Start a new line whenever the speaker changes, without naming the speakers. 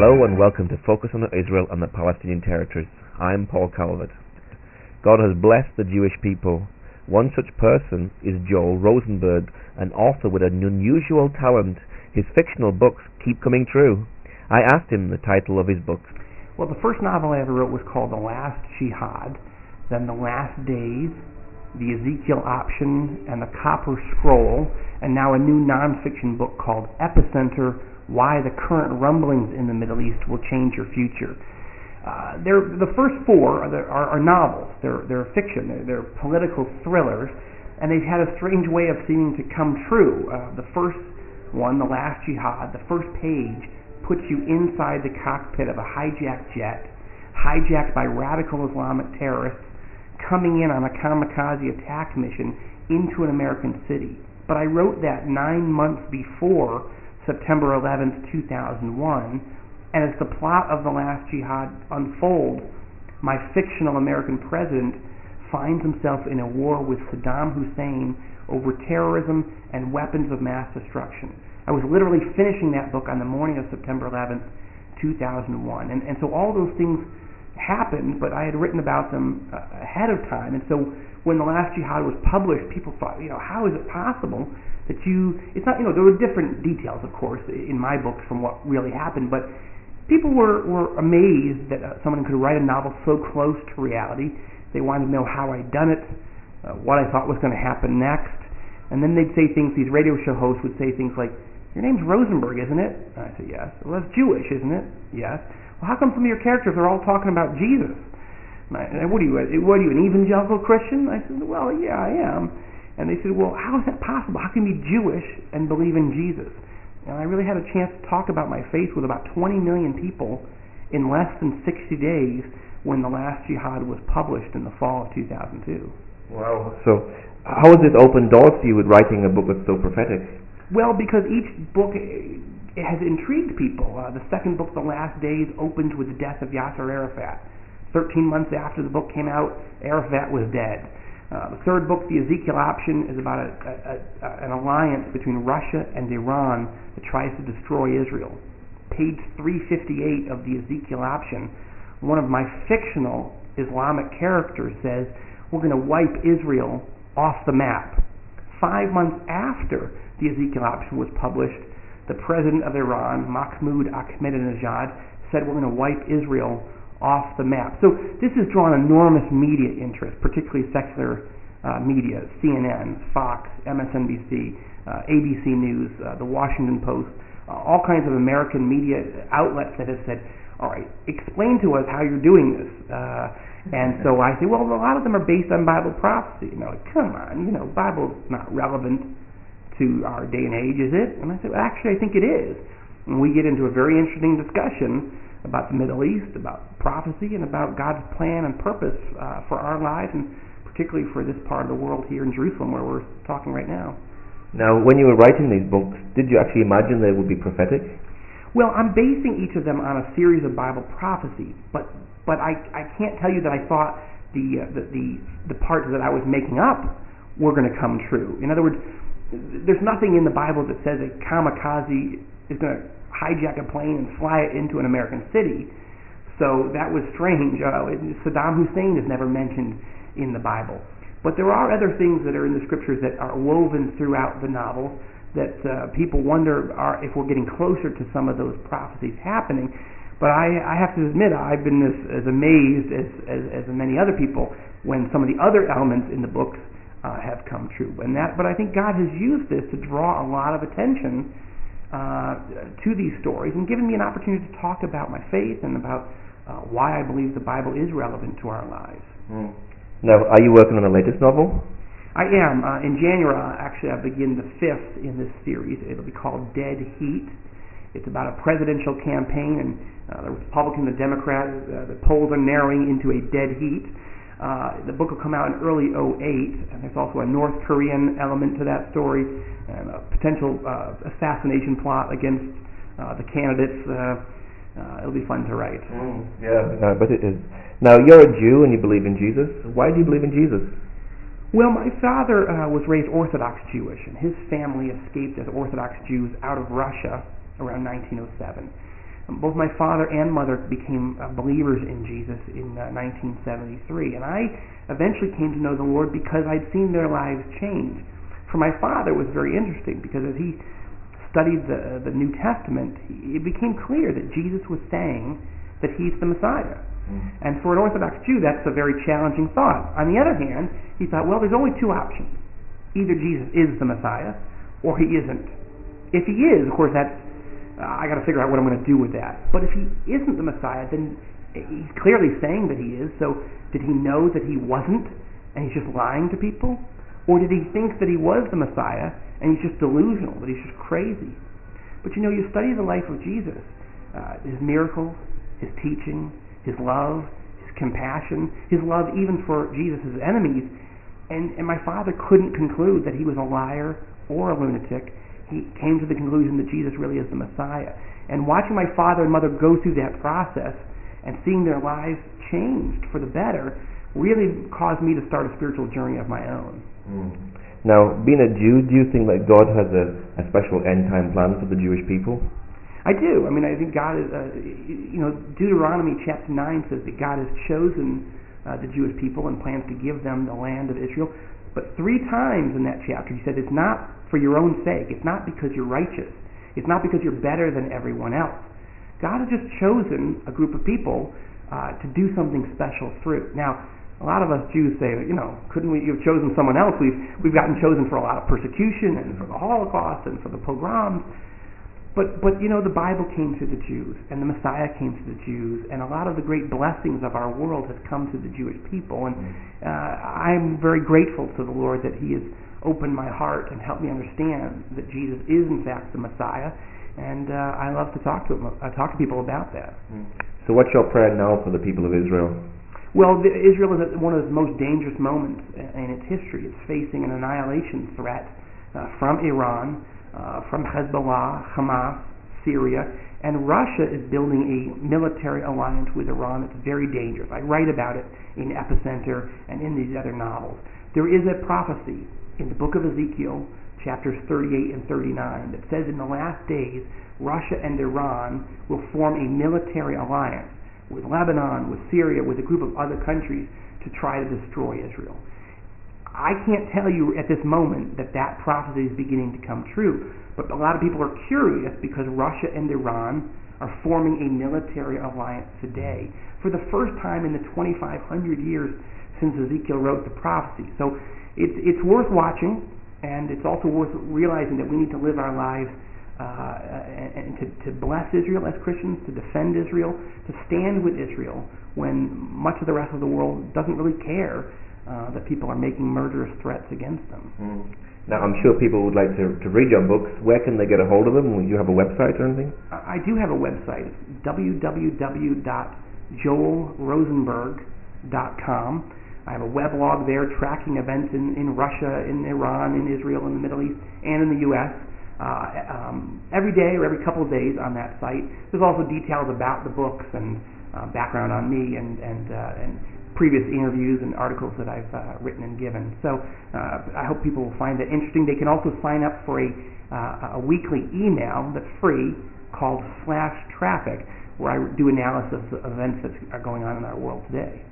Hello and welcome to Focus on Israel and the Palestinian territories. I'm Paul Calvert. God has blessed the Jewish people. One such person is Joel Rosenberg, an author with an unusual talent. His fictional books keep coming true. I asked him the title of his books.
Well, the first novel I ever wrote was called The Last Jihad, then The Last Days, The Ezekiel Option, and The Copper Scroll, and now a new nonfiction book called Epicenter, Why the Current Rumblings in the Middle East Will Change Your Future. The first four are novels. They're fiction. They're political thrillers, and they've had a strange way of seeming to come true. The first one, The Last Jihad, the first page puts you inside the cockpit of a hijacked jet, hijacked by radical Islamic terrorists, coming in on a kamikaze attack mission into an American city. But I wrote that 9 months before September 11th, 2001, and as the plot of The Last Jihad unfolds, my fictional American president finds himself in a war with Saddam Hussein over terrorism and weapons of mass destruction. I was literally finishing that book on the morning of September 11th, 2001, and so all those things happened, but I had written about them ahead of time, and so when The Last Jihad was published, people thought, how is it possible that it's not, there were different details, of course, in my books from what really happened, but people were amazed that someone could write a novel so close to reality. They wanted to know how I'd done it, what I thought was going to happen next, and then they'd say things, these radio show hosts would say things like, "Your name's Rosenberg, isn't it?" And I said, "Yes." "Well, that's Jewish, isn't it?" "Yes." "Well, how come some of your characters are all talking about Jesus?" And what are you, an evangelical Christian? I said, "Well, yeah, I am." And they said, "Well, how is that possible? How can you be Jewish and believe in Jesus?" And I really had a chance to talk about my faith with about 20 million people in less than 60 days when The Last Jihad was published in the fall of 2002.
Wow. So how has this opened doors for you with writing a book that's so prophetic?
Well, because each book has intrigued people. The second book, The Last Days, opens with the death of Yasser Arafat. 13 months after the book came out, Arafat was dead. The third book, The Ezekiel Option, is about an alliance between Russia and Iran that tries to destroy Israel. Page 358 of The Ezekiel Option, one of my fictional Islamic characters says, "We're going to wipe Israel off the map." 5 months after The Ezekiel Option was published, the president of Iran, Mahmoud Ahmadinejad, said, "We're going to wipe Israel off the map." So this has drawn enormous media interest, particularly secular media, CNN, Fox, MSNBC, ABC News, The Washington Post, all kinds of American media outlets that have said, "All right, explain to us how you're doing this." And so I say, well, a lot of them are based on Bible prophecy. Come on, Bible's not relevant to our day and age, is it? And I said, well, actually, I think it is. And we get into a very interesting discussion about the Middle East, about prophecy, and about God's plan and purpose for our lives, and particularly for this part of the world here in Jerusalem where we're talking right now.
Now, when you were writing these books, did you actually imagine they would be prophetic?
Well, I'm basing each of them on a series of Bible prophecies, but I can't tell you that I thought the parts that I was making up were going to come true. In other words, there's nothing in the Bible that says a kamikaze is going to hijack a plane and fly it into an American city. So that was strange. Saddam Hussein is never mentioned in the Bible. But there are other things that are in the scriptures that are woven throughout the novel that people wonder if we're getting closer to some of those prophecies happening. But I have to admit, I've been as amazed as many other people when some of the other elements in the books have come true. But I think God has used this to draw a lot of attention to these stories and given me an opportunity to talk about my faith and about why I believe the Bible is relevant to our lives.
Now, are you working on the latest novel?
I am. In January, I begin the 5th in this series. It'll be called Dead Heat. It's about a presidential campaign, and the Republican, the Democrat, the polls are narrowing into a dead heat. The book will come out in early 2008, and there's also a North Korean element to that story, and a potential assassination plot against the candidates. It'll be fun to write.
Yeah, but it is. Now, you're a Jew and you believe in Jesus. Why do you believe in Jesus?
Well, my father was raised Orthodox Jewish, and his family escaped as Orthodox Jews out of Russia around 1907. Both my father and mother became believers in Jesus in 1973, and I eventually came to know the Lord because I'd seen their lives change. For my father, it was very interesting because as he studied the New Testament, it became clear that Jesus was saying that he's the Messiah. And for an Orthodox Jew, that's a very challenging thought. On the other hand, he thought, well, there's only two options. Either Jesus is the Messiah, or he isn't. If he is, of course, that's I got to figure out what I'm going to do with that. But if he isn't the Messiah, then he's clearly saying that he is. So did he know that he wasn't, and he's just lying to people? Or did he think that he was the Messiah, and he's just delusional, that he's just crazy? But you study the life of Jesus, his miracles, his teaching, his love, his compassion, his love even for Jesus' enemies, and my father couldn't conclude that he was a liar or a lunatic. He came to the conclusion that Jesus really is the Messiah. And watching my father and mother go through that process and seeing their lives changed for the better really caused me to start a spiritual journey of my own.
Now, being a Jew, do you think that God has a special end-time plan for the Jewish people?
I do. I think God is, Deuteronomy chapter 9 says that God has chosen the Jewish people and plans to give them the land of Israel. But 3 times in that chapter he said it's not for your own sake. It's not because you're righteous. It's not because you're better than everyone else. God has just chosen a group of people to do something special through. Now, a lot of us Jews say, couldn't we have chosen someone else? We've gotten chosen for a lot of persecution and for the Holocaust and for the pogroms. But the Bible came through the Jews, and the Messiah came through the Jews, and a lot of the great blessings of our world has come through the Jewish people. And I'm very grateful to the Lord that He has opened my heart and helped me understand that Jesus is in fact the Messiah. And I love to talk to people about that.
So what's your prayer now for the people of Israel?
Well, Israel is at one of the most dangerous moments in its history. It's facing an annihilation threat from Iran, from Hezbollah, Hamas, Syria, and Russia is building a military alliance with Iran that's very dangerous. I write about it in Epicenter and in these other novels. There is a prophecy in the book of Ezekiel, chapters 38 and 39, that says in the last days, Russia and Iran will form a military alliance with Lebanon, with Syria, with a group of other countries to try to destroy Israel. I can't tell you at this moment that prophecy is beginning to come true, but a lot of people are curious because Russia and Iran are forming a military alliance today for the first time in the 2,500 years since Ezekiel wrote the prophecy. So it's worth watching, and it's also worth realizing that we need to live our lives and to bless Israel as Christians, to defend Israel, to stand with Israel when much of the rest of the world doesn't really care that people are making murderous threats against them.
Now, I'm sure people would like to read your books. Where can they get a hold of them? Do you have a website or anything?
I do have a website. It's www.joelrosenberg.com. I have a weblog there tracking events in Russia, in Iran, in Israel, in the Middle East, and in the U.S. Every day or every couple of days on that site. There's also details about the books and background on me and previous interviews and articles that I've written and given. So I hope people will find that interesting. They can also sign up for a weekly email that's free called /Traffic, where I do analysis of events that are going on in our world today.